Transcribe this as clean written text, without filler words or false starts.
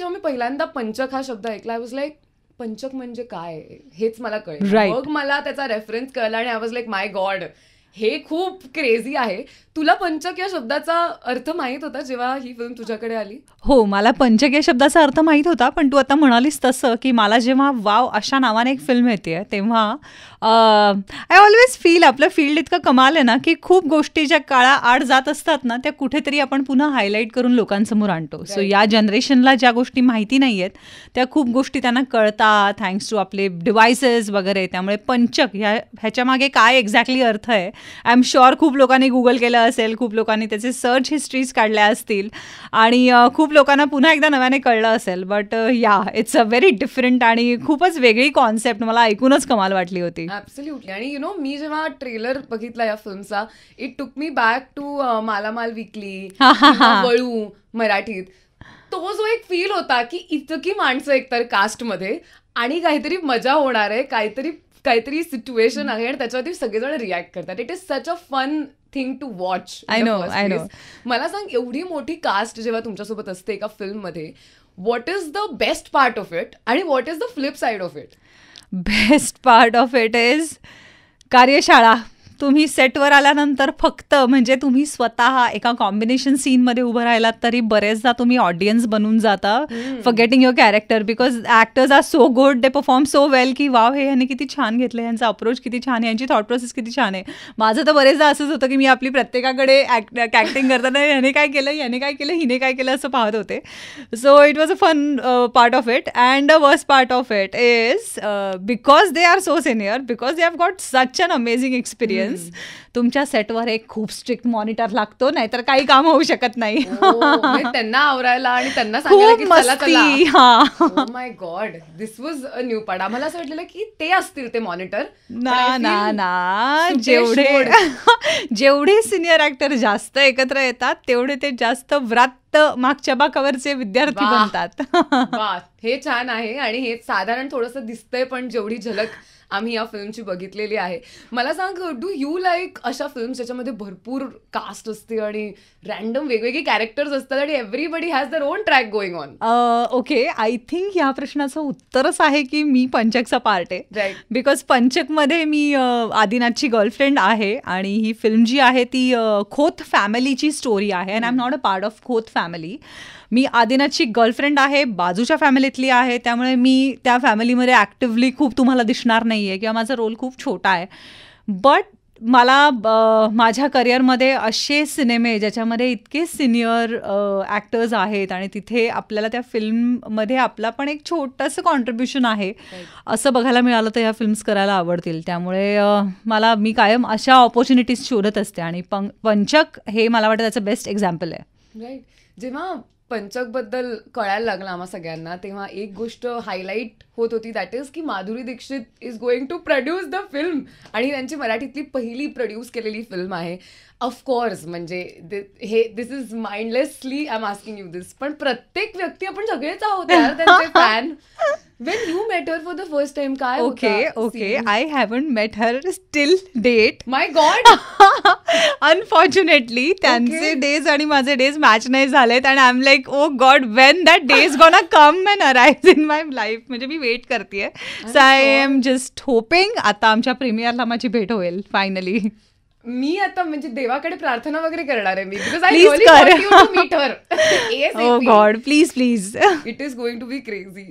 जेव्हा मी पहिल्यांदा पंचक हा शब्द ऐकला, आय वॉज लाईक पंचक म्हणजे काय हेच मला कळलं. मग मला त्याचा रेफरन्स कळला आणि I was like my God, हे खूप क्रेझी आहे. तुला पंचक या शब्दाचा अर्थ माहित होता जेव्हा ही फिल्म तुझ्याकडे आली? हो, मला पंचक या शब्दाचा अर्थ माहीत होता, पण तू आता म्हणालीस तसं की मला जेव्हा वाव अशा नावाने एक फिल्म येते तेव्हा आय ऑलवेज फील आपलं फील्ड इतकं कमाल आहे ना की खूप गोष्टी ज्या काळाआड जात असतात ना त्या कुठेतरी आपण पुन्हा हायलाईट करून लोकांसमोर आणतो. सो या जनरेशनला ज्या गोष्टी माहिती नाही आहेत त्या खूप गोष्टी त्यांना कळतात थँक्स टू आपले डिव्हायसेस वगैरे. त्यामुळे पंचक ह्याच्या मागे काय एक्झॅक्टली अर्थ आहे आय एम शुअर खूप लोकांनी गुगल केलं असेल, खूप लोकांनी त्याचे सर्च हिस्ट्रीज काढल्या असतील आणि खूप लोकांना पुन्हा एकदा नव्याने कळलं असेल. बट या इट्स अ व्हेरी डिफरंट आणि खूपच वेगळी कॉन्सेप्ट मला ऐकूनच कमाल वाटली होती. ॲब्सोल्युटली. आणि यु नो मी जेव्हा ट्रेलर बघितला या फिल्मचा, it took me back to Malamaal weekly, वळू मराठीत. तो जो एक फील होता की इतकी माणसं एकतर कास्टमध्ये आणि काहीतरी मजा होणार आहे, काहीतरी सिच्युएशन आहे आणि त्याच्यावरती सगळेजण रिॲक्ट करतात. It is such a fun thing to watch. I know. मला सांग, एवढी मोठी कास्ट जेव्हा तुमच्यासोबत असते एका फिल्ममध्ये, what is the best part of it आणि what is the flip side of it? Best part of it is कार्यशाळा. तुम्ही सेटवर आल्यानंतर फक्त म्हणजे तुम्ही स्वतः एका कॉम्बिनेशन सीनमध्ये उभं राहिलात तरी बरेचदा तुम्ही ऑडियन्स बनून जाता forgetting your character because actors are so good, they perform so well की वाव हे ह्याने किती छान घेतलं, ह्यांचा अप्रोच किती छान आहे, यांची थॉट प्रोसेस किती छान आहे. माझं तर बरेचदा असंच होतं की मी आपली प्रत्येकाकडे ॲक्टिंग करताना ह्याने काय केलं, हिने काय केलं असं पाहत होते. So it was a fun part of it. And the worst part of it is because they are so senior, because they have got such an amazing experience. तुमच्या सेटवर एक खूप स्ट्रिक्ट मॉनिटर लागतो, नाहीतर काही काम होऊ शकत नाही. त्यांना आवरायला आणि त्यांना सांगायला. My God, this was a new part. आम्हाला असं वाटलेलं की ते असतील ते मॉनिटर. ना जेवढे सिनियर ऍक्टर जास्त एकत्र येतात तेवढे ते जास्त व्रात मागच्या बाकावरचे विद्यार्थी बनतात. हे छान आहे आणि हे साधारण थोडंसं दिसतंय, पण जेवढी झलक आम्ही या फिल्मची बघितलेली आहे. मला सांग, डू यू लाईक अशा फिल्म्स ज्याच्यामध्ये भरपूर कास्ट असते आणि रॅन्डम वेगवेगळे कॅरेक्टर्स असतात आणि everybody has their own track going on? Okay, I think ह्या प्रश्नाचं उत्तरच आहे की मी पंचकचा पार्ट आहे. राईट. बिकॉज पंचकमध्ये मी आदिनाथची गर्लफ्रेंड आहे आणि ही फिल्म जी आहे ती खोत फॅमिलीची स्टोरी आहे and I am not a part of Khot family. मी आदिनाथची गर्लफ्रेंड आहे, बाजूच्या फॅमिलीतली आहे, त्यामुळे मी त्या फॅमिलीमध्ये ॲक्टिव्हली खूप तुम्हाला दिसणार नाही आहे किंवा माझा रोल खूप छोटा आहे. बट मला माझ्या करिअरमध्ये असे सिनेमे ज्याच्यामध्ये इतके सिनियर ॲक्टर्स आहेत आणि तिथे आपल्याला त्या फिल्ममध्ये आपला पण एक छोटंसं कॉन्ट्रीब्युशन आहे असं बघायला मिळालं तर ह्या फिल्म्स करायला आवडतील. त्यामुळे मी कायम अशा ऑपॉर्च्युनिटीज शोधत असते आणि पंचक हे मला वाटतं त्याचं बेस्ट एक्झाम्पल आहे. राईट. जेव्हा पंचक बद्दल कळायला लागलं आम्हा सगळ्यांना तेव्हा एक गोष्ट हायलाईट होत होती, दॅट इज की Madhuri Dixit is going to produce the film आणि त्यांची मराठीतली पहिली प्रोड्यूस केलेली फिल्म आहे. ऑफकोर्स म्हणजे this is mindlessly I am asking you this, पण प्रत्येक व्यक्ती आपण सगळेच आहोत त्यांचे fan. When you met her for the first time, काय Okay, I haven't met her till date. My God! Unfortunately, त्यांचे डेज आणि माझे डेज मॅच नाही झालेत and I'm like, oh God, when that day is gonna come and arise in my life. म्हणजे मी weight करतेय. So I am just hoping आता आमच्या प्रीमियरला माझी भेट होईल फायनली. मी आता म्हणजे देवाकडे प्रार्थना वगैरे करणार आहे मी, because I really want you to meet her. Oh God, please. It is going to be crazy.